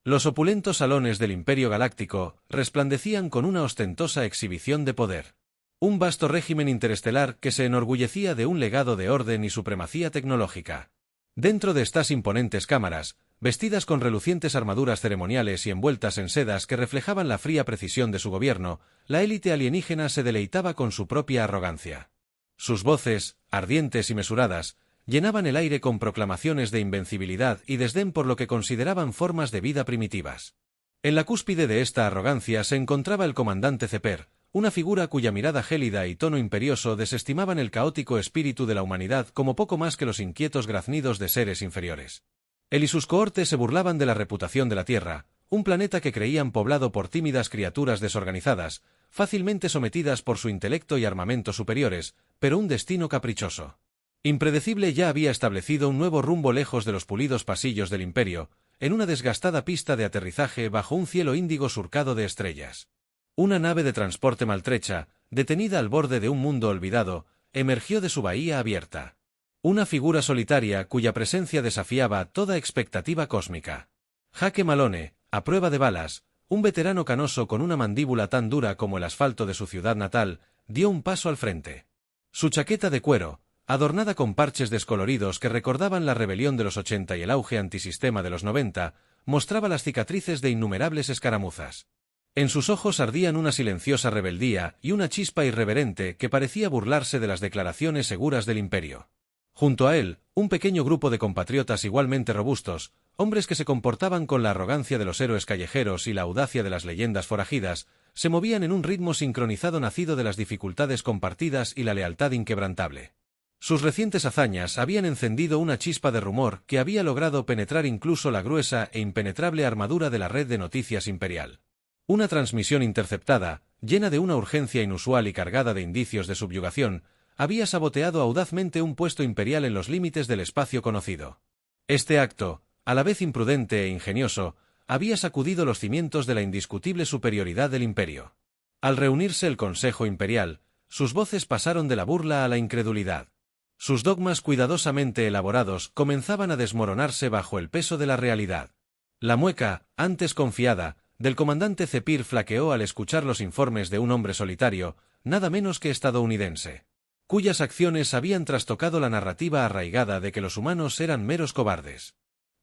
Los opulentos salones del Imperio Galáctico resplandecían con una ostentosa exhibición de poder. Un vasto régimen interestelar que se enorgullecía de un legado de orden y supremacía tecnológica. Dentro de estas imponentes cámaras, vestidas con relucientes armaduras ceremoniales y envueltas en sedas que reflejaban la fría precisión de su gobierno, la élite alienígena se deleitaba con su propia arrogancia. Sus voces, ardientes y mesuradas, llenaban el aire con proclamaciones de invencibilidad y desdén por lo que consideraban formas de vida primitivas. En la cúspide de esta arrogancia se encontraba el comandante Zeper, una figura cuya mirada gélida y tono imperioso desestimaban el caótico espíritu de la humanidad como poco más que los inquietos graznidos de seres inferiores. Él y sus cohortes se burlaban de la reputación de la Tierra, un planeta que creían poblado por tímidas criaturas desorganizadas, fácilmente sometidas por su intelecto y armamento superiores, pero un destino caprichoso. Impredecible ya había establecido un nuevo rumbo lejos de los pulidos pasillos del Imperio, en una desgastada pista de aterrizaje bajo un cielo índigo surcado de estrellas. Una nave de transporte maltrecha, detenida al borde de un mundo olvidado, emergió de su bahía abierta. Una figura solitaria cuya presencia desafiaba toda expectativa cósmica. Jake Malone, a prueba de balas, un veterano canoso con una mandíbula tan dura como el asfalto de su ciudad natal, dio un paso al frente. Su chaqueta de cuero, adornada con parches descoloridos que recordaban la rebelión de los 80 y el auge antisistema de los 90, mostraba las cicatrices de innumerables escaramuzas. En sus ojos ardían una silenciosa rebeldía y una chispa irreverente que parecía burlarse de las declaraciones seguras del Imperio. Junto a él, un pequeño grupo de compatriotas igualmente robustos, hombres que se comportaban con la arrogancia de los héroes callejeros y la audacia de las leyendas forajidas, se movían en un ritmo sincronizado nacido de las dificultades compartidas y la lealtad inquebrantable. Sus recientes hazañas habían encendido una chispa de rumor que había logrado penetrar incluso la gruesa e impenetrable armadura de la red de noticias imperial. Una transmisión interceptada, llena de una urgencia inusual y cargada de indicios de subyugación, había saboteado audazmente un puesto imperial en los límites del espacio conocido. Este acto, a la vez imprudente e ingenioso, había sacudido los cimientos de la indiscutible superioridad del Imperio. Al reunirse el Consejo Imperial, sus voces pasaron de la burla a la incredulidad. Sus dogmas cuidadosamente elaborados comenzaban a desmoronarse bajo el peso de la realidad. La mueca, antes confiada, del comandante Zephyr flaqueó al escuchar los informes de un hombre solitario, nada menos que estadounidense, cuyas acciones habían trastocado la narrativa arraigada de que los humanos eran meros cobardes.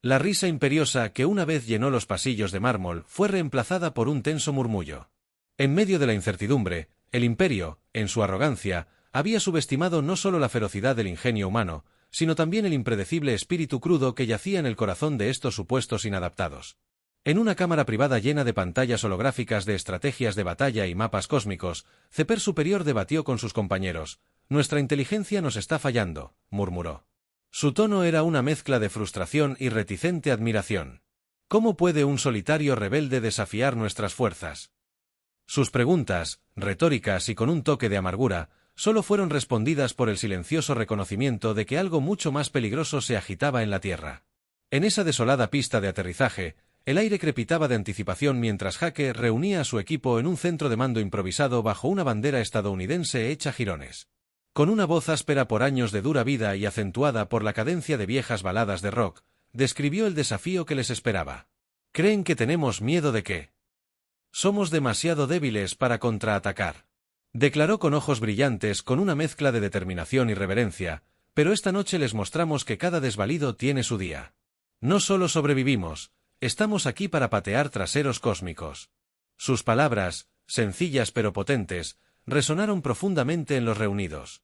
La risa imperiosa que una vez llenó los pasillos de mármol fue reemplazada por un tenso murmullo. En medio de la incertidumbre, el Imperio, en su arrogancia, había subestimado no solo la ferocidad del ingenio humano, sino también el impredecible espíritu crudo que yacía en el corazón de estos supuestos inadaptados. En una cámara privada llena de pantallas holográficas de estrategias de batalla y mapas cósmicos, Zeper Superior debatió con sus compañeros. «Nuestra inteligencia nos está fallando», murmuró. Su tono era una mezcla de frustración y reticente admiración. «¿Cómo puede un solitario rebelde desafiar nuestras fuerzas?» Sus preguntas, retóricas y con un toque de amargura, solo fueron respondidas por el silencioso reconocimiento de que algo mucho más peligroso se agitaba en la Tierra. En esa desolada pista de aterrizaje, el aire crepitaba de anticipación mientras Jake reunía a su equipo en un centro de mando improvisado bajo una bandera estadounidense hecha jirones. Con una voz áspera por años de dura vida y acentuada por la cadencia de viejas baladas de rock, describió el desafío que les esperaba. «¿Creen que tenemos miedo de qué? Somos demasiado débiles para contraatacar», declaró con ojos brillantes con una mezcla de determinación y reverencia, «pero esta noche les mostramos que cada desvalido tiene su día. No solo sobrevivimos, estamos aquí para patear traseros cósmicos». Sus palabras, sencillas pero potentes, resonaron profundamente en los reunidos.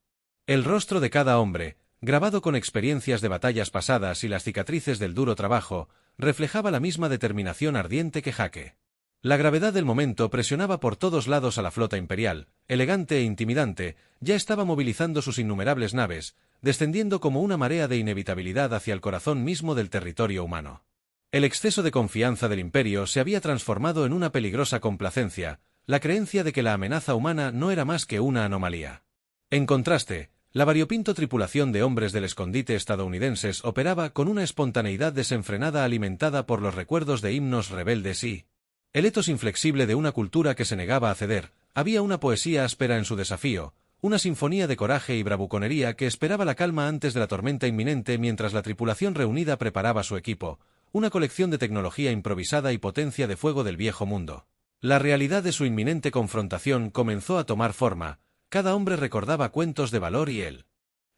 El rostro de cada hombre, grabado con experiencias de batallas pasadas y las cicatrices del duro trabajo, reflejaba la misma determinación ardiente que Jake. La gravedad del momento presionaba por todos lados a la flota imperial, elegante e intimidante, ya estaba movilizando sus innumerables naves, descendiendo como una marea de inevitabilidad hacia el corazón mismo del territorio humano. El exceso de confianza del Imperio se había transformado en una peligrosa complacencia, la creencia de que la amenaza humana no era más que una anomalía. En contraste, la variopinto tripulación de hombres del escondite estadounidenses operaba con una espontaneidad desenfrenada alimentada por los recuerdos de himnos rebeldes y el etos inflexible de una cultura que se negaba a ceder. Había una poesía áspera en su desafío, una sinfonía de coraje y bravuconería que esperaba la calma antes de la tormenta inminente mientras la tripulación reunida preparaba su equipo, una colección de tecnología improvisada y potencia de fuego del viejo mundo. La realidad de su inminente confrontación comenzó a tomar forma, cada hombre recordaba cuentos de valor y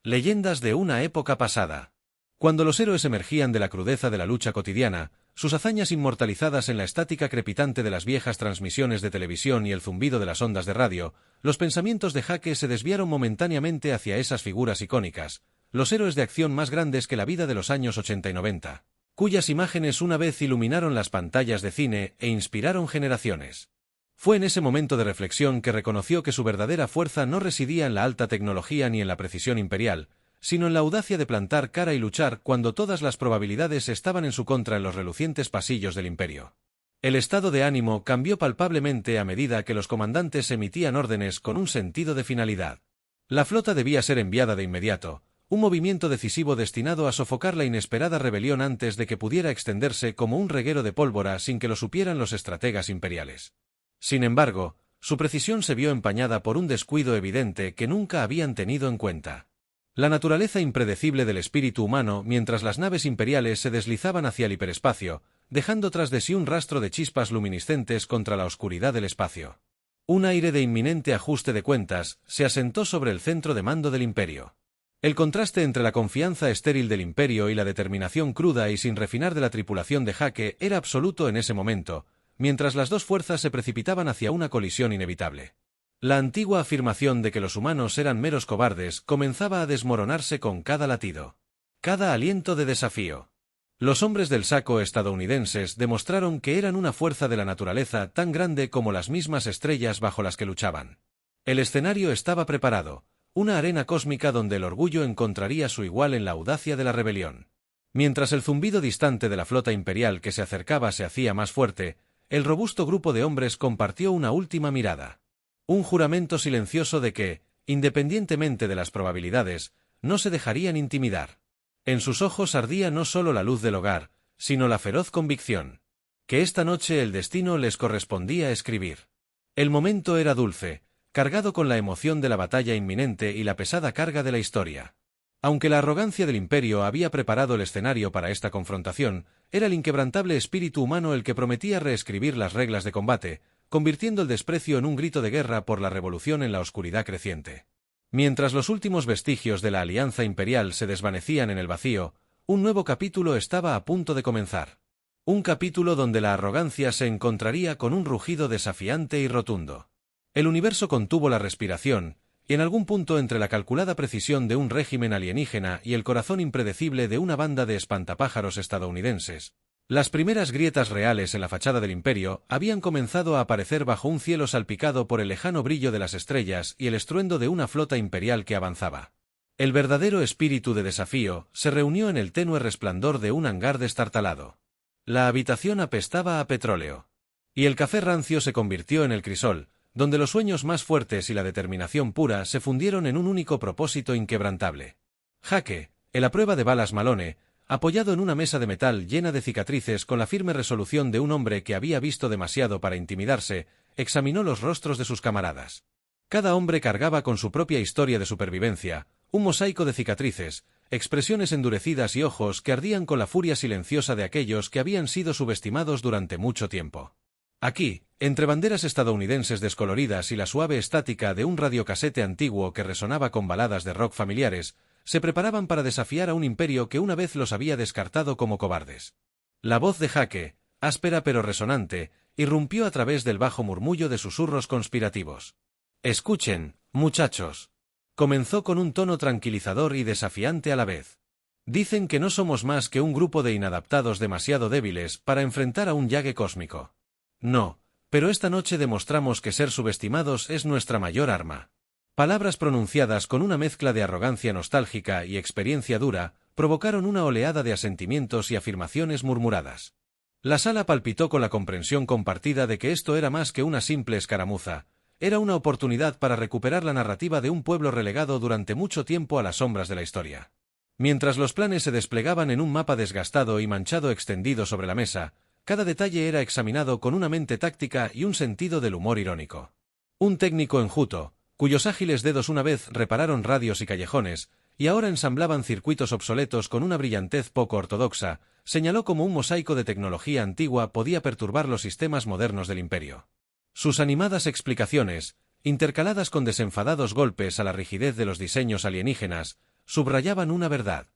leyendas de una época pasada. Cuando los héroes emergían de la crudeza de la lucha cotidiana, sus hazañas inmortalizadas en la estática crepitante de las viejas transmisiones de televisión y el zumbido de las ondas de radio, los pensamientos de Jake se desviaron momentáneamente hacia esas figuras icónicas, los héroes de acción más grandes que la vida de los años 80 y 90, cuyas imágenes una vez iluminaron las pantallas de cine e inspiraron generaciones. Fue en ese momento de reflexión que reconoció que su verdadera fuerza no residía en la alta tecnología ni en la precisión imperial, sino en la audacia de plantar cara y luchar cuando todas las probabilidades estaban en su contra en los relucientes pasillos del imperio. El estado de ánimo cambió palpablemente a medida que los comandantes emitían órdenes con un sentido de finalidad. La flota debía ser enviada de inmediato, un movimiento decisivo destinado a sofocar la inesperada rebelión antes de que pudiera extenderse como un reguero de pólvora sin que lo supieran los estrategas imperiales. Sin embargo, su precisión se vio empañada por un descuido evidente que nunca habían tenido en cuenta. La naturaleza impredecible del espíritu humano mientras las naves imperiales se deslizaban hacia el hiperespacio, dejando tras de sí un rastro de chispas luminiscentes contra la oscuridad del espacio. Un aire de inminente ajuste de cuentas se asentó sobre el centro de mando del imperio. El contraste entre la confianza estéril del imperio y la determinación cruda y sin refinar de la tripulación de Jake era absoluto en ese momento, mientras las dos fuerzas se precipitaban hacia una colisión inevitable. La antigua afirmación de que los humanos eran meros cobardes comenzaba a desmoronarse con cada latido, cada aliento de desafío. Los hombres del saco estadounidenses demostraron que eran una fuerza de la naturaleza tan grande como las mismas estrellas bajo las que luchaban. El escenario estaba preparado, una arena cósmica donde el orgullo encontraría su igual en la audacia de la rebelión. Mientras el zumbido distante de la flota imperial que se acercaba se hacía más fuerte, el robusto grupo de hombres compartió una última mirada. Un juramento silencioso de que, independientemente de las probabilidades, no se dejarían intimidar. En sus ojos ardía no solo la luz del hogar, sino la feroz convicción que esta noche el destino les correspondía escribir. El momento era dulce, cargado con la emoción de la batalla inminente y la pesada carga de la historia. Aunque la arrogancia del imperio había preparado el escenario para esta confrontación, era el inquebrantable espíritu humano el que prometía reescribir las reglas de combate, convirtiendo el desprecio en un grito de guerra por la revolución en la oscuridad creciente. Mientras los últimos vestigios de la alianza imperial se desvanecían en el vacío, un nuevo capítulo estaba a punto de comenzar. Un capítulo donde la arrogancia se encontraría con un rugido desafiante y rotundo. El universo contuvo la respiración, y en algún punto entre la calculada precisión de un régimen alienígena y el corazón impredecible de una banda de espantapájaros estadounidenses, las primeras grietas reales en la fachada del imperio habían comenzado a aparecer bajo un cielo salpicado por el lejano brillo de las estrellas y el estruendo de una flota imperial que avanzaba. El verdadero espíritu de desafío se reunió en el tenue resplandor de un hangar destartalado. La habitación apestaba a petróleo. Y el café rancio se convirtió en el crisol, donde los sueños más fuertes y la determinación pura se fundieron en un único propósito inquebrantable. Jake, el a prueba de balas Malone, apoyado en una mesa de metal llena de cicatrices con la firme resolución de un hombre que había visto demasiado para intimidarse, examinó los rostros de sus camaradas. Cada hombre cargaba con su propia historia de supervivencia, un mosaico de cicatrices, expresiones endurecidas y ojos que ardían con la furia silenciosa de aquellos que habían sido subestimados durante mucho tiempo. Aquí, entre banderas estadounidenses descoloridas y la suave estática de un radiocasete antiguo que resonaba con baladas de rock familiares, se preparaban para desafiar a un imperio que una vez los había descartado como cobardes. La voz de Jake, áspera pero resonante, irrumpió a través del bajo murmullo de susurros conspirativos. «Escuchen, muchachos», comenzó con un tono tranquilizador y desafiante a la vez. «Dicen que no somos más que un grupo de inadaptados demasiado débiles para enfrentar a un llage cósmico. No, pero esta noche demostramos que ser subestimados es nuestra mayor arma». Palabras pronunciadas con una mezcla de arrogancia nostálgica y experiencia dura provocaron una oleada de asentimientos y afirmaciones murmuradas. La sala palpitó con la comprensión compartida de que esto era más que una simple escaramuza, era una oportunidad para recuperar la narrativa de un pueblo relegado durante mucho tiempo a las sombras de la historia. Mientras los planes se desplegaban en un mapa desgastado y manchado extendido sobre la mesa, cada detalle era examinado con una mente táctica y un sentido del humor irónico. Un técnico enjuto, cuyos ágiles dedos una vez repararon radios y callejones, y ahora ensamblaban circuitos obsoletos con una brillantez poco ortodoxa, señaló cómo un mosaico de tecnología antigua podía perturbar los sistemas modernos del imperio. Sus animadas explicaciones, intercaladas con desenfadados golpes a la rigidez de los diseños alienígenas, subrayaban una verdad.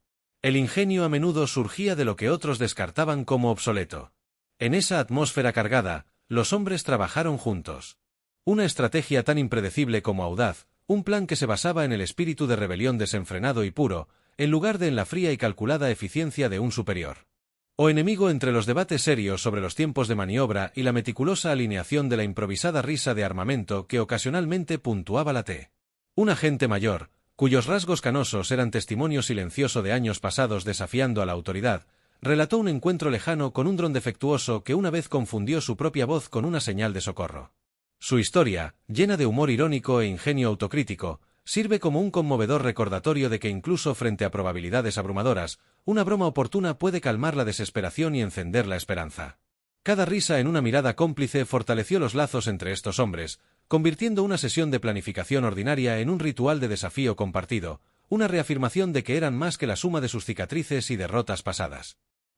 El ingenio a menudo surgía de lo que otros descartaban como obsoleto. En esa atmósfera cargada, los hombres trabajaron juntos. Una estrategia tan impredecible como audaz, un plan que se basaba en el espíritu de rebelión desenfrenado y puro, en lugar de en la fría y calculada eficiencia de un superior. O enemigo entre los debates serios sobre los tiempos de maniobra y la meticulosa alineación de la improvisada risa de armamento que ocasionalmente puntuaba la T. Un agente mayor, cuyos rasgos canosos eran testimonio silencioso de años pasados desafiando a la autoridad, relató un encuentro lejano con un dron defectuoso que una vez confundió su propia voz con una señal de socorro. Su historia, llena de humor irónico e ingenio autocrítico, sirve como un conmovedor recordatorio de que incluso frente a probabilidades abrumadoras, una broma oportuna puede calmar la desesperación y encender la esperanza. Cada risa en una mirada cómplice fortaleció los lazos entre estos hombres, convirtiendo una sesión de planificación ordinaria en un ritual de desafío compartido, una reafirmación de que eran más que la suma de sus cicatrices y derrotas pasadas.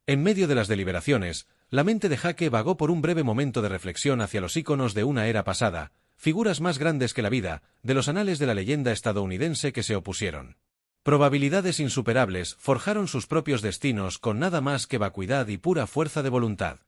En medio de las deliberaciones, la mente de Jake vagó por un breve momento de reflexión hacia los íconos de una era pasada, figuras más grandes que la vida, de los anales de la leyenda estadounidense que se opusieron. Probabilidades insuperables forjaron sus propios destinos con nada más que vacuidad y pura fuerza de voluntad.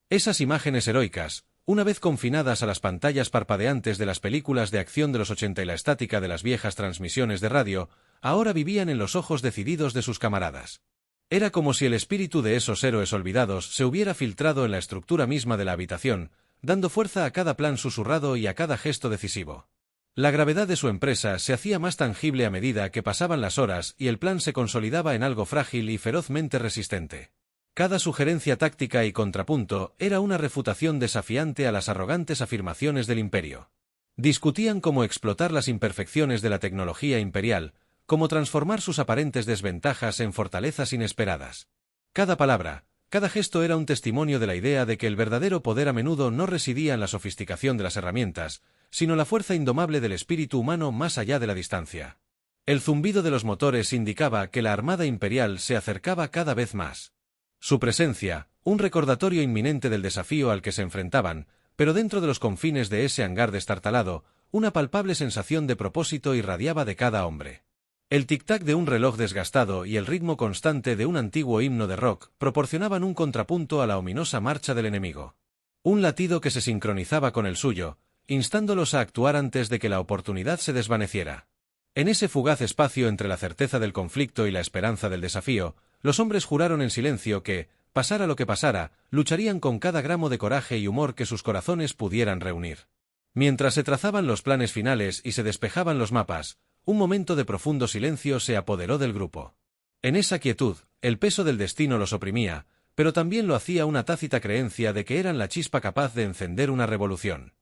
Esas imágenes heroicas, una vez confinadas a las pantallas parpadeantes de las películas de acción de los 80 y la estática de las viejas transmisiones de radio, ahora vivían en los ojos decididos de sus camaradas. Era como si el espíritu de esos héroes olvidados se hubiera filtrado en la estructura misma de la habitación, dando fuerza a cada plan susurrado y a cada gesto decisivo. La gravedad de su empresa se hacía más tangible a medida que pasaban las horas y el plan se consolidaba en algo frágil y ferozmente resistente. Cada sugerencia táctica y contrapunto era una refutación desafiante a las arrogantes afirmaciones del imperio. Discutían cómo explotar las imperfecciones de la tecnología imperial, cómo transformar sus aparentes desventajas en fortalezas inesperadas. Cada palabra, cada gesto era un testimonio de la idea de que el verdadero poder a menudo no residía en la sofisticación de las herramientas, sino la fuerza indomable del espíritu humano más allá de la distancia. El zumbido de los motores indicaba que la armada imperial se acercaba cada vez más. Su presencia, un recordatorio inminente del desafío al que se enfrentaban, pero dentro de los confines de ese hangar destartalado, una palpable sensación de propósito irradiaba de cada hombre. El tic-tac de un reloj desgastado y el ritmo constante de un antiguo himno de rock proporcionaban un contrapunto a la ominosa marcha del enemigo. Un latido que se sincronizaba con el suyo, instándolos a actuar antes de que la oportunidad se desvaneciera. En ese fugaz espacio entre la certeza del conflicto y la esperanza del desafío, los hombres juraron en silencio que, pasara lo que pasara, lucharían con cada gramo de coraje y humor que sus corazones pudieran reunir. Mientras se trazaban los planes finales y se despejaban los mapas, un momento de profundo silencio se apoderó del grupo. En esa quietud, el peso del destino los oprimía, pero también lo hacía una tácita creencia de que eran la chispa capaz de encender una revolución.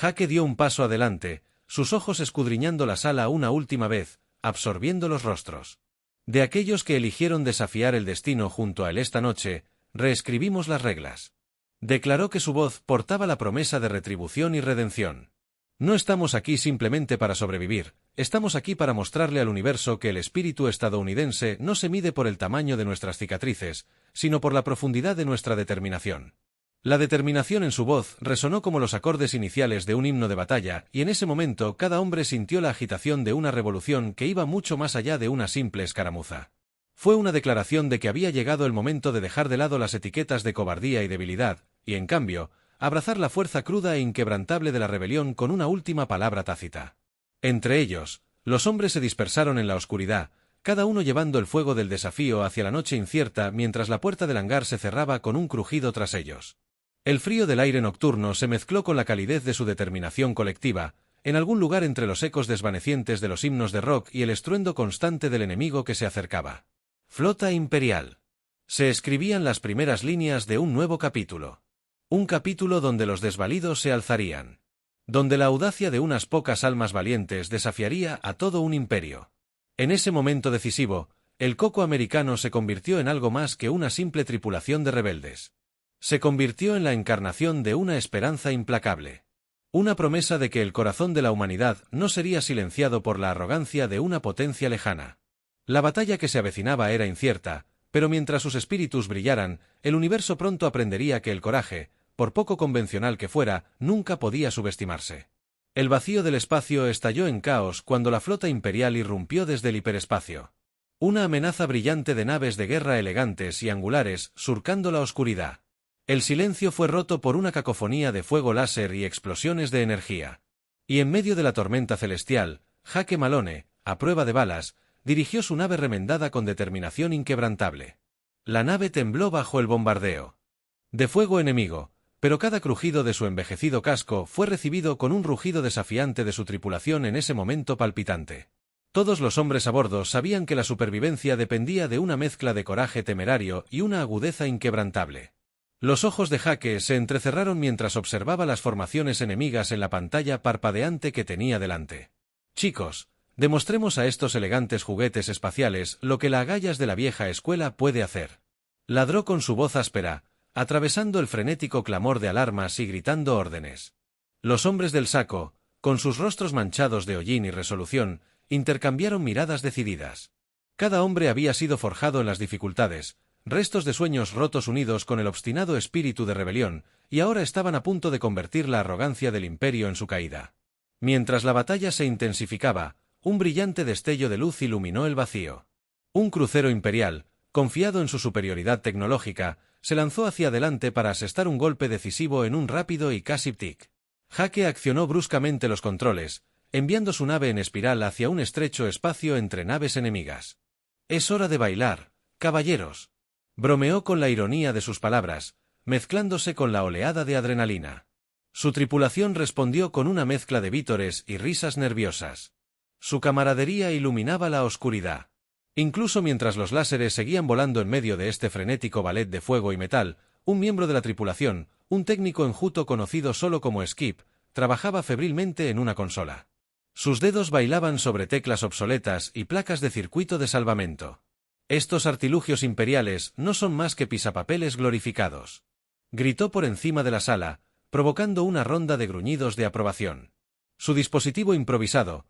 Jake dio un paso adelante, sus ojos escudriñando la sala una última vez, absorbiendo los rostros. De aquellos que eligieron desafiar el destino junto a él esta noche, reescribimos las reglas. Declaró que su voz portaba la promesa de retribución y redención. No estamos aquí simplemente para sobrevivir, estamos aquí para mostrarle al universo que el espíritu estadounidense no se mide por el tamaño de nuestras cicatrices, sino por la profundidad de nuestra determinación. La determinación en su voz resonó como los acordes iniciales de un himno de batalla, y en ese momento cada hombre sintió la agitación de una revolución que iba mucho más allá de una simple escaramuza. Fue una declaración de que había llegado el momento de dejar de lado las etiquetas de cobardía y debilidad, y en cambio, abrazar la fuerza cruda e inquebrantable de la rebelión con una última palabra tácita. Entre ellos, los hombres se dispersaron en la oscuridad, cada uno llevando el fuego del desafío hacia la noche incierta mientras la puerta del hangar se cerraba con un crujido tras ellos. El frío del aire nocturno se mezcló con la calidez de su determinación colectiva, en algún lugar entre los ecos desvanecientes de los himnos de rock y el estruendo constante del enemigo que se acercaba. Flota Imperial. Se escribían las primeras líneas de un nuevo capítulo. Un capítulo donde los desvalidos se alzarían. Donde la audacia de unas pocas almas valientes desafiaría a todo un imperio. En ese momento decisivo, el coco americano se convirtió en algo más que una simple tripulación de rebeldes. Se convirtió en la encarnación de una esperanza implacable. Una promesa de que el corazón de la humanidad no sería silenciado por la arrogancia de una potencia lejana. La batalla que se avecinaba era incierta, pero mientras sus espíritus brillaran, el universo pronto aprendería que el coraje, por poco convencional que fuera, nunca podía subestimarse. El vacío del espacio estalló en caos cuando la flota imperial irrumpió desde el hiperespacio. Una amenaza brillante de naves de guerra elegantes y angulares, surcando la oscuridad. El silencio fue roto por una cacofonía de fuego láser y explosiones de energía. Y en medio de la tormenta celestial, Jaque Malone, a prueba de balas, dirigió su nave remendada con determinación inquebrantable. La nave tembló bajo el bombardeo de fuego enemigo, pero cada crujido de su envejecido casco fue recibido con un rugido desafiante de su tripulación en ese momento palpitante. Todos los hombres a bordo sabían que la supervivencia dependía de una mezcla de coraje temerario y una agudeza inquebrantable. Los ojos de Jaque se entrecerraron mientras observaba las formaciones enemigas en la pantalla parpadeante que tenía delante. Chicos, demostremos a estos elegantes juguetes espaciales lo que la agallas de la vieja escuela puede hacer. Ladró con su voz áspera, atravesando el frenético clamor de alarmas y gritando órdenes. Los hombres del saco, con sus rostros manchados de hollín y resolución, intercambiaron miradas decididas. Cada hombre había sido forjado en las dificultades, restos de sueños rotos unidos con el obstinado espíritu de rebelión, y ahora estaban a punto de convertir la arrogancia del imperio en su caída. Mientras la batalla se intensificaba, un brillante destello de luz iluminó el vacío. Un crucero imperial, confiado en su superioridad tecnológica, se lanzó hacia adelante para asestar un golpe decisivo en un rápido y casi tic. Jaque accionó bruscamente los controles, enviando su nave en espiral hacia un estrecho espacio entre naves enemigas. «Es hora de bailar, caballeros», bromeó con la ironía de sus palabras, mezclándose con la oleada de adrenalina. Su tripulación respondió con una mezcla de vítores y risas nerviosas. Su camaradería iluminaba la oscuridad. Incluso mientras los láseres seguían volando en medio de este frenético ballet de fuego y metal, un miembro de la tripulación, un técnico enjuto conocido solo como Skip, trabajaba febrilmente en una consola. Sus dedos bailaban sobre teclas obsoletas y placas de circuito de salvamento. «Estos artilugios imperiales no son más que pisapapeles glorificados», gritó por encima de la sala, provocando una ronda de gruñidos de aprobación. Su dispositivo improvisado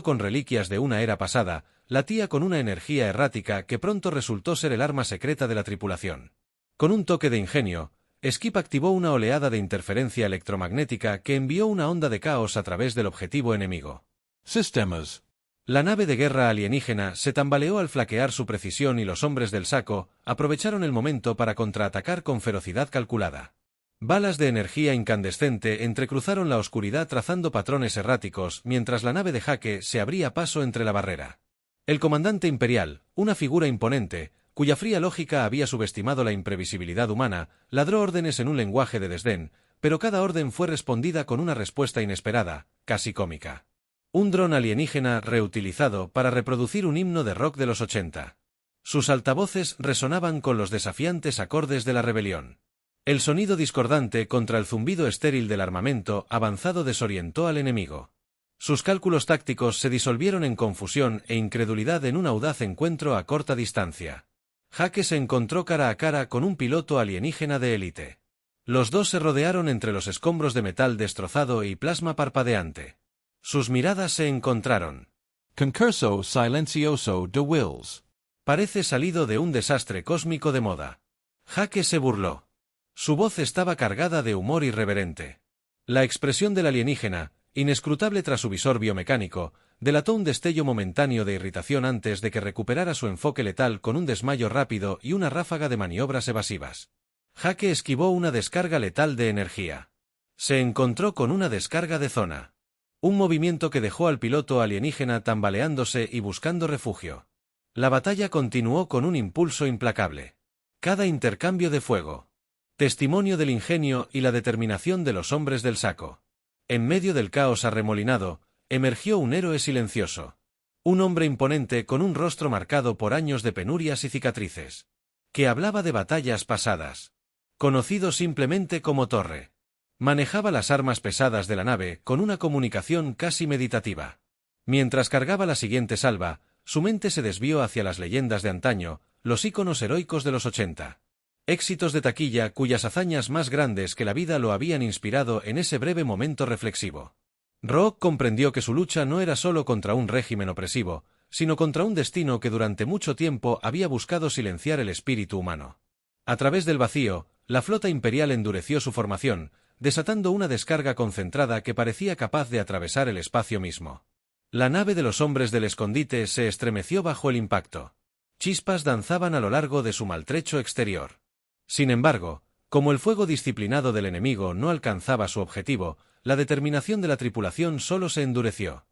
con reliquias de una era pasada, latía con una energía errática que pronto resultó ser el arma secreta de la tripulación. Con un toque de ingenio, Skip activó una oleada de interferencia electromagnética que envió una onda de caos a través del objetivo enemigo. Sistemas. La nave de guerra alienígena se tambaleó al flaquear su precisión y los hombres del saco aprovecharon el momento para contraatacar con ferocidad calculada. Balas de energía incandescente entrecruzaron la oscuridad trazando patrones erráticos mientras la nave de Jaque se abría paso entre la barrera. El comandante imperial, una figura imponente, cuya fría lógica había subestimado la imprevisibilidad humana, ladró órdenes en un lenguaje de desdén, pero cada orden fue respondida con una respuesta inesperada, casi cómica. Un dron alienígena reutilizado para reproducir un himno de rock de los 80. Sus altavoces resonaban con los desafiantes acordes de la rebelión. El sonido discordante contra el zumbido estéril del armamento avanzado desorientó al enemigo. Sus cálculos tácticos se disolvieron en confusión e incredulidad en un audaz encuentro a corta distancia. Jaque se encontró cara a cara con un piloto alienígena de élite. Los dos se rodearon entre los escombros de metal destrozado y plasma parpadeante. Sus miradas se encontraron. Concurso silencioso de Wills. Parece salido de un desastre cósmico de moda. Jaque se burló. Su voz estaba cargada de humor irreverente. La expresión del alienígena, inescrutable tras su visor biomecánico, delató un destello momentáneo de irritación antes de que recuperara su enfoque letal con un desmayo rápido y una ráfaga de maniobras evasivas. Jaque esquivó una descarga letal de energía. Se encontró con una descarga de zona. Un movimiento que dejó al piloto alienígena tambaleándose y buscando refugio. La batalla continuó con un impulso implacable. Cada intercambio de fuego. Testimonio del ingenio y la determinación de los hombres del saco. En medio del caos arremolinado, emergió un héroe silencioso. Un hombre imponente con un rostro marcado por años de penurias y cicatrices. Que hablaba de batallas pasadas. Conocido simplemente como Torre. Manejaba las armas pesadas de la nave con una comunicación casi meditativa. Mientras cargaba la siguiente salva, su mente se desvió hacia las leyendas de antaño, los íconos heroicos de los 80. Éxitos de taquilla cuyas hazañas más grandes que la vida lo habían inspirado en ese breve momento reflexivo. Rook comprendió que su lucha no era solo contra un régimen opresivo, sino contra un destino que durante mucho tiempo había buscado silenciar el espíritu humano. A través del vacío, la flota imperial endureció su formación, desatando una descarga concentrada que parecía capaz de atravesar el espacio mismo. La nave de los hombres del escondite se estremeció bajo el impacto. Chispas danzaban a lo largo de su maltrecho exterior. Sin embargo, como el fuego disciplinado del enemigo no alcanzaba su objetivo, la determinación de la tripulación solo se endureció.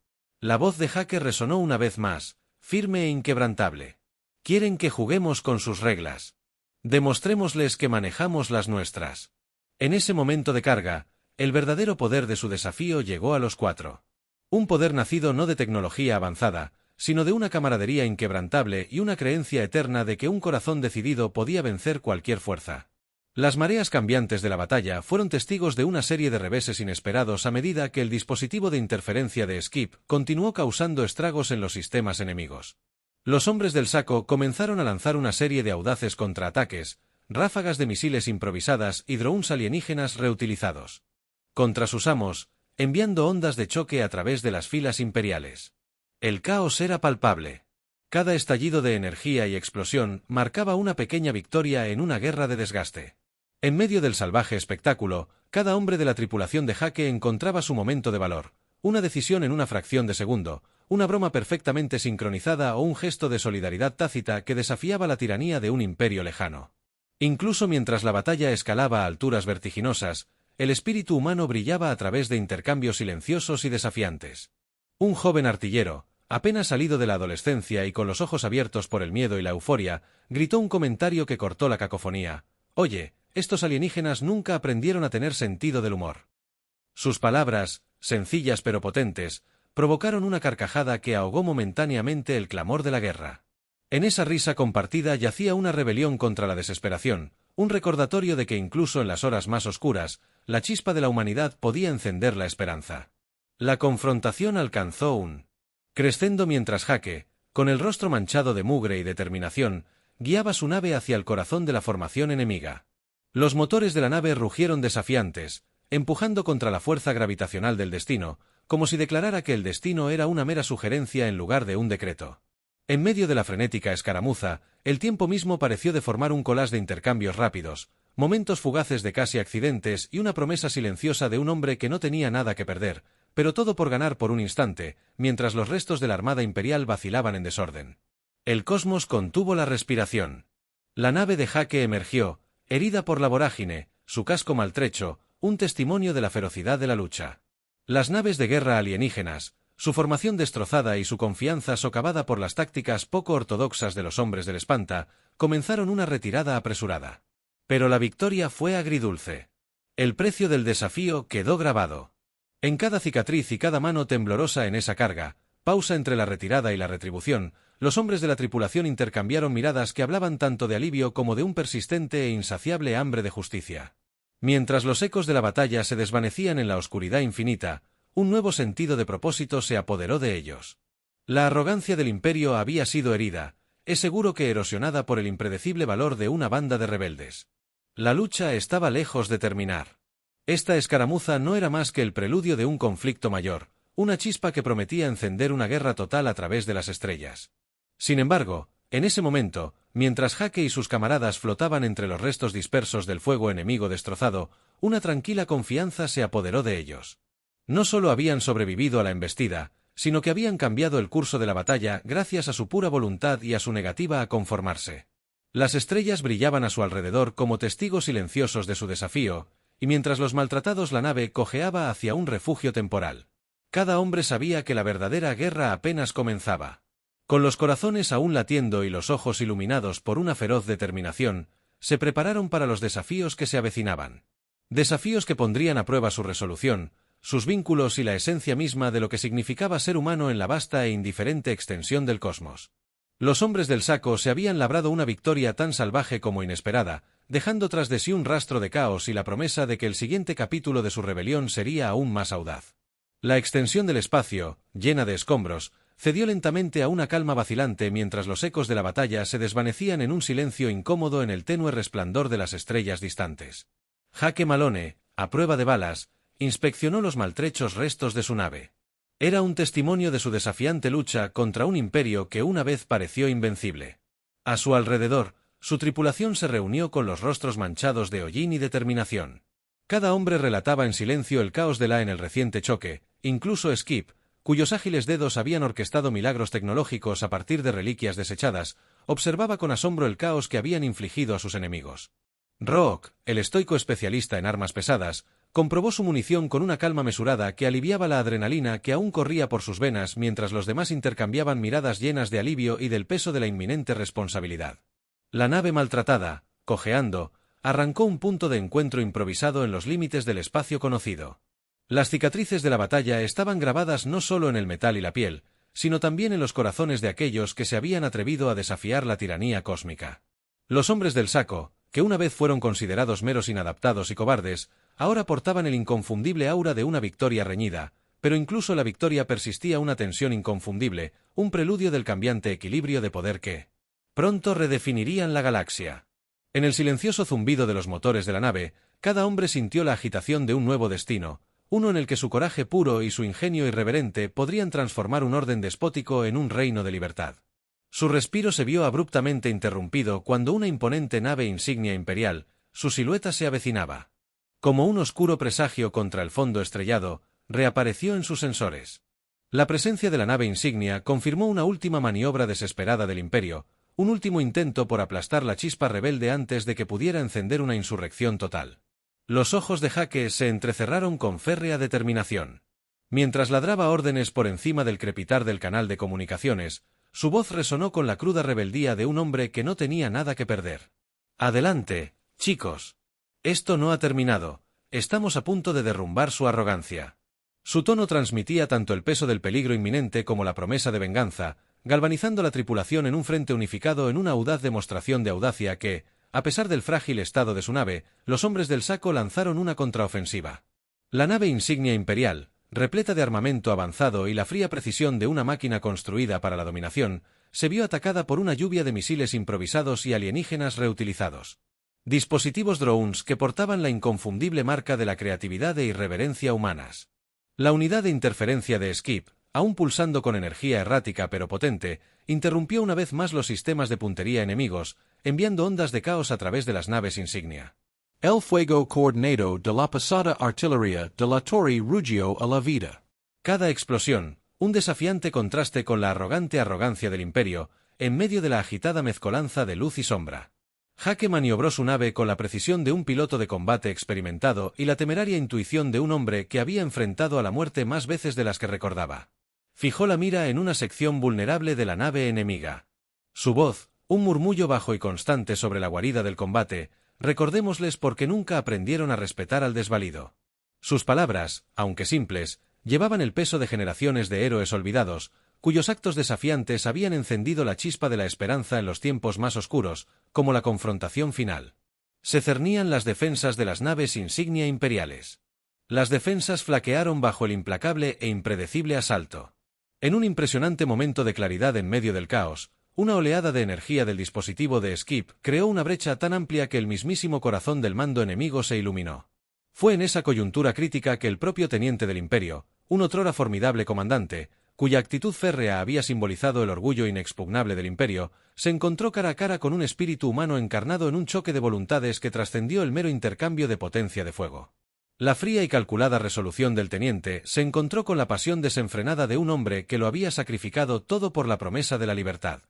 La voz de Hake resonó una vez más, firme e inquebrantable. Quieren que juguemos con sus reglas. Demostrémosles que manejamos las nuestras. En ese momento de carga, el verdadero poder de su desafío llegó a los cuatro. Un poder nacido no de tecnología avanzada, sino de una camaradería inquebrantable y una creencia eterna de que un corazón decidido podía vencer cualquier fuerza. Las mareas cambiantes de la batalla fueron testigos de una serie de reveses inesperados a medida que el dispositivo de interferencia de Skip continuó causando estragos en los sistemas enemigos. Los hombres del saco comenzaron a lanzar una serie de audaces contraataques, ráfagas de misiles improvisadas y drones alienígenas reutilizados contra sus amos, enviando ondas de choque a través de las filas imperiales. El caos era palpable. Cada estallido de energía y explosión marcaba una pequeña victoria en una guerra de desgaste. En medio del salvaje espectáculo, cada hombre de la tripulación de Hake encontraba su momento de valor, una decisión en una fracción de segundo, una broma perfectamente sincronizada o un gesto de solidaridad tácita que desafiaba la tiranía de un imperio lejano. Incluso mientras la batalla escalaba a alturas vertiginosas, el espíritu humano brillaba a través de intercambios silenciosos y desafiantes. Un joven artillero, apenas salido de la adolescencia y con los ojos abiertos por el miedo y la euforia, gritó un comentario que cortó la cacofonía. «Oye, estos alienígenas nunca aprendieron a tener sentido del humor». Sus palabras, sencillas pero potentes, provocaron una carcajada que ahogó momentáneamente el clamor de la guerra. En esa risa compartida yacía una rebelión contra la desesperación, un recordatorio de que incluso en las horas más oscuras, la chispa de la humanidad podía encender la esperanza. La confrontación alcanzó un crescendo mientras Hake, con el rostro manchado de mugre y determinación, guiaba su nave hacia el corazón de la formación enemiga. Los motores de la nave rugieron desafiantes, empujando contra la fuerza gravitacional del destino, como si declarara que el destino era una mera sugerencia en lugar de un decreto. En medio de la frenética escaramuza, el tiempo mismo pareció deformar un collage de intercambios rápidos, momentos fugaces de casi accidentes y una promesa silenciosa de un hombre que no tenía nada que perder, pero todo por ganar por un instante, mientras los restos de la armada imperial vacilaban en desorden. El cosmos contuvo la respiración. La nave de Hake emergió, herida por la vorágine, su casco maltrecho, un testimonio de la ferocidad de la lucha. Las naves de guerra alienígenas, su formación destrozada y su confianza socavada por las tácticas poco ortodoxas de los hombres del espanta, comenzaron una retirada apresurada. Pero la victoria fue agridulce. El precio del desafío quedó grabado. En cada cicatriz y cada mano temblorosa en esa carga, pausa entre la retirada y la retribución, los hombres de la tripulación intercambiaron miradas que hablaban tanto de alivio como de un persistente e insaciable hambre de justicia. Mientras los ecos de la batalla se desvanecían en la oscuridad infinita, un nuevo sentido de propósito se apoderó de ellos. La arrogancia del imperio había sido herida, es seguro que erosionada por el impredecible valor de una banda de rebeldes. La lucha estaba lejos de terminar. Esta escaramuza no era más que el preludio de un conflicto mayor, una chispa que prometía encender una guerra total a través de las estrellas. Sin embargo, en ese momento, mientras Hake y sus camaradas flotaban entre los restos dispersos del fuego enemigo destrozado, una tranquila confianza se apoderó de ellos. No solo habían sobrevivido a la embestida, sino que habían cambiado el curso de la batalla gracias a su pura voluntad y a su negativa a conformarse. Las estrellas brillaban a su alrededor como testigos silenciosos de su desafío, y mientras los maltratados la nave cojeaba hacia un refugio temporal. Cada hombre sabía que la verdadera guerra apenas comenzaba. Con los corazones aún latiendo y los ojos iluminados por una feroz determinación, se prepararon para los desafíos que se avecinaban. Desafíos que pondrían a prueba su resolución, sus vínculos y la esencia misma de lo que significaba ser humano en la vasta e indiferente extensión del cosmos. Los hombres del saco se habían labrado una victoria tan salvaje como inesperada, dejando tras de sí un rastro de caos y la promesa de que el siguiente capítulo de su rebelión sería aún más audaz. La extensión del espacio, llena de escombros, cedió lentamente a una calma vacilante mientras los ecos de la batalla se desvanecían en un silencio incómodo en el tenue resplandor de las estrellas distantes. Hake Malone, a prueba de balas, inspeccionó los maltrechos restos de su nave. Era un testimonio de su desafiante lucha contra un imperio que una vez pareció invencible. A su alrededor, su tripulación se reunió con los rostros manchados de hollín y determinación. Cada hombre relataba en silencio el caos de en el reciente choque, incluso Skip, cuyos ágiles dedos habían orquestado milagros tecnológicos a partir de reliquias desechadas, observaba con asombro el caos que habían infligido a sus enemigos. Rook, el estoico especialista en armas pesadas, comprobó su munición con una calma mesurada que aliviaba la adrenalina que aún corría por sus venas mientras los demás intercambiaban miradas llenas de alivio y del peso de la inminente responsabilidad. La nave maltratada, cojeando, arrancó un punto de encuentro improvisado en los límites del espacio conocido. Las cicatrices de la batalla estaban grabadas no solo en el metal y la piel, sino también en los corazones de aquellos que se habían atrevido a desafiar la tiranía cósmica. Los hombres del saco, que una vez fueron considerados meros inadaptados y cobardes, ahora portaban el inconfundible aura de una victoria reñida, pero incluso la victoria persistía una tensión inconfundible, un preludio del cambiante equilibrio de poder que pronto redefinirían la galaxia. En el silencioso zumbido de los motores de la nave, cada hombre sintió la agitación de un nuevo destino, uno en el que su coraje puro y su ingenio irreverente podrían transformar un orden despótico en un reino de libertad. Su respiro se vio abruptamente interrumpido cuando una imponente nave insignia imperial, su silueta se avecinaba. Como un oscuro presagio contra el fondo estrellado, reapareció en sus sensores. La presencia de la nave insignia confirmó una última maniobra desesperada del Imperio, un último intento por aplastar la chispa rebelde antes de que pudiera encender una insurrección total. Los ojos de Hake se entrecerraron con férrea determinación. Mientras ladraba órdenes por encima del crepitar del canal de comunicaciones, su voz resonó con la cruda rebeldía de un hombre que no tenía nada que perder. «Adelante, chicos. Esto no ha terminado. Estamos a punto de derrumbar su arrogancia». Su tono transmitía tanto el peso del peligro inminente como la promesa de venganza, galvanizando la tripulación en un frente unificado en una audaz demostración de audacia que, a pesar del frágil estado de su nave, los hombres del saco lanzaron una contraofensiva. La nave insignia imperial, repleta de armamento avanzado y la fría precisión de una máquina construida para la dominación, se vio atacada por una lluvia de misiles improvisados y alienígenas reutilizados. Dispositivos drones que portaban la inconfundible marca de la creatividad e irreverencia humanas. La unidad de interferencia de Skip, aún pulsando con energía errática pero potente, interrumpió una vez más los sistemas de puntería enemigos, enviando ondas de caos a través de las naves insignia. El fuego coordinado de la pesada artillería de la Torre Ruggio a la vida. Cada explosión, un desafiante contraste con la arrogante arrogancia del Imperio, en medio de la agitada mezcolanza de luz y sombra. Hake maniobró su nave con la precisión de un piloto de combate experimentado y la temeraria intuición de un hombre que había enfrentado a la muerte más veces de las que recordaba. Fijó la mira en una sección vulnerable de la nave enemiga. Su voz, un murmullo bajo y constante sobre la guarida del combate, recordémosles porque nunca aprendieron a respetar al desvalido. Sus palabras, aunque simples, llevaban el peso de generaciones de héroes olvidados, cuyos actos desafiantes habían encendido la chispa de la esperanza en los tiempos más oscuros, como la confrontación final. Se cernían las defensas de las naves insignia imperiales. Las defensas flaquearon bajo el implacable e impredecible asalto. En un impresionante momento de claridad en medio del caos, una oleada de energía del dispositivo de Skip creó una brecha tan amplia que el mismísimo corazón del mando enemigo se iluminó. Fue en esa coyuntura crítica que el propio teniente del Imperio, un otrora formidable comandante, cuya actitud férrea había simbolizado el orgullo inexpugnable del Imperio, se encontró cara a cara con un espíritu humano encarnado en un choque de voluntades que trascendió el mero intercambio de potencia de fuego. La fría y calculada resolución del teniente se encontró con la pasión desenfrenada de un hombre que lo había sacrificado todo por la promesa de la libertad.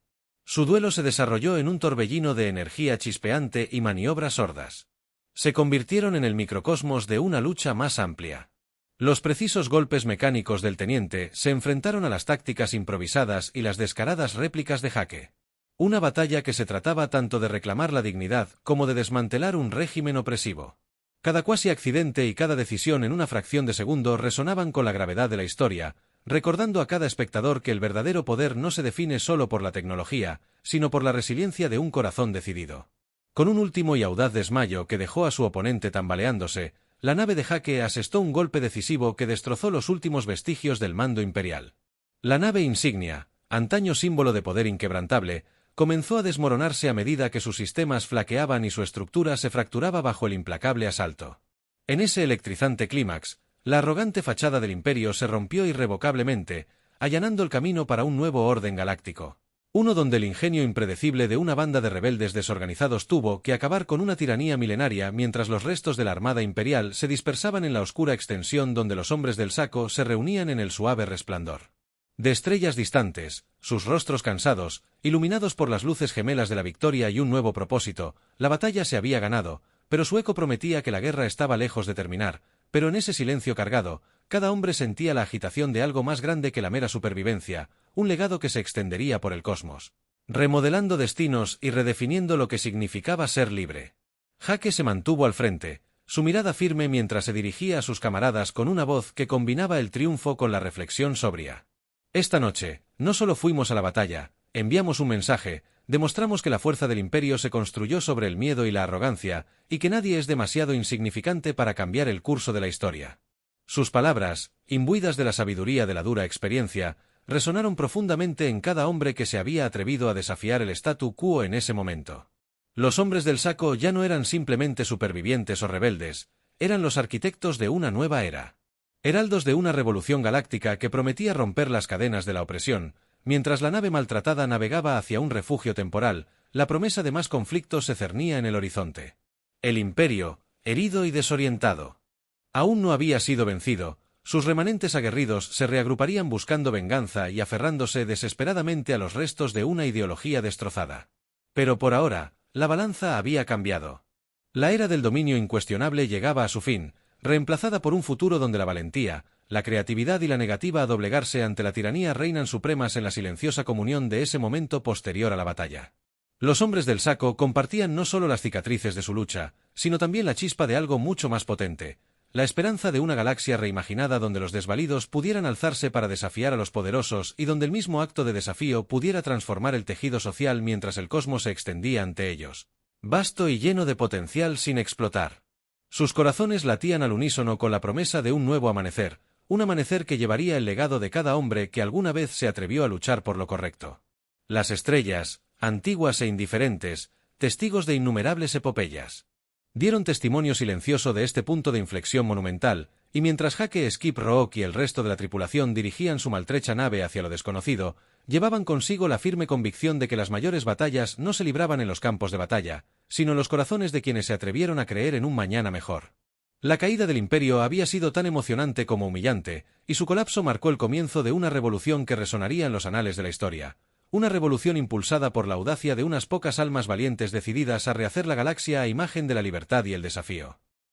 Su duelo se desarrolló en un torbellino de energía chispeante y maniobras sordas. Se convirtieron en el microcosmos de una lucha más amplia. Los precisos golpes mecánicos del teniente se enfrentaron a las tácticas improvisadas y las descaradas réplicas de Hake. Una batalla que se trataba tanto de reclamar la dignidad como de desmantelar un régimen opresivo. Cada cuasi accidente y cada decisión en una fracción de segundo resonaban con la gravedad de la historia, recordando a cada espectador que el verdadero poder no se define solo por la tecnología, sino por la resiliencia de un corazón decidido. Con un último y audaz desmayo que dejó a su oponente tambaleándose, la nave de Hake asestó un golpe decisivo que destrozó los últimos vestigios del mando imperial. La nave insignia, antaño símbolo de poder inquebrantable, comenzó a desmoronarse a medida que sus sistemas flaqueaban y su estructura se fracturaba bajo el implacable asalto. En ese electrizante clímax, La arrogante fachada del Imperio se rompió irrevocablemente, allanando el camino para un nuevo orden galáctico. Uno donde el ingenio impredecible de una banda de rebeldes desorganizados tuvo que acabar con una tiranía milenaria mientras los restos de la Armada Imperial se dispersaban en la oscura extensión donde los hombres del saco se reunían en el suave resplandor. De estrellas distantes, sus rostros cansados, iluminados por las luces gemelas de la victoria y un nuevo propósito, la batalla se había ganado, pero su eco prometía que la guerra estaba lejos de terminar, pero en ese silencio cargado, cada hombre sentía la agitación de algo más grande que la mera supervivencia, un legado que se extendería por el cosmos, remodelando destinos y redefiniendo lo que significaba ser libre. Jake se mantuvo al frente, su mirada firme mientras se dirigía a sus camaradas con una voz que combinaba el triunfo con la reflexión sobria. Esta noche, no solo fuimos a la batalla, enviamos un mensaje, demostramos que la fuerza del Imperio se construyó sobre el miedo y la arrogancia, y que nadie es demasiado insignificante para cambiar el curso de la historia. Sus palabras, imbuidas de la sabiduría de la dura experiencia, resonaron profundamente en cada hombre que se había atrevido a desafiar el statu quo en ese momento. Los hombres del saco ya no eran simplemente supervivientes o rebeldes, eran los arquitectos de una nueva era. Heraldos de una revolución galáctica que prometía romper las cadenas de la opresión, mientras la nave maltratada navegaba hacia un refugio temporal, la promesa de más conflictos se cernía en el horizonte. El Imperio, herido y desorientado, aún no había sido vencido. Sus remanentes aguerridos se reagruparían buscando venganza y aferrándose desesperadamente a los restos de una ideología destrozada. Pero por ahora, la balanza había cambiado. La era del dominio incuestionable llegaba a su fin, reemplazada por un futuro donde la valentía, la creatividad y la negativa a doblegarse ante la tiranía reinan supremas en la silenciosa comunión de ese momento posterior a la batalla. Los hombres del saco compartían no solo las cicatrices de su lucha, sino también la chispa de algo mucho más potente, la esperanza de una galaxia reimaginada donde los desvalidos pudieran alzarse para desafiar a los poderosos y donde el mismo acto de desafío pudiera transformar el tejido social mientras el cosmos se extendía ante ellos, vasto y lleno de potencial sin explotar. Sus corazones latían al unísono con la promesa de un nuevo amanecer, un amanecer que llevaría el legado de cada hombre que alguna vez se atrevió a luchar por lo correcto. Las estrellas, antiguas e indiferentes, testigos de innumerables epopeyas, dieron testimonio silencioso de este punto de inflexión monumental, y mientras Jake, Skip Rook y el resto de la tripulación dirigían su maltrecha nave hacia lo desconocido, llevaban consigo la firme convicción de que las mayores batallas no se libraban en los campos de batalla, sino en los corazones de quienes se atrevieron a creer en un mañana mejor. La caída del Imperio había sido tan emocionante como humillante, y su colapso marcó el comienzo de una revolución que resonaría en los anales de la historia. Una revolución impulsada por la audacia de unas pocas almas valientes decididas a rehacer la galaxia a imagen de la libertad y el desafío.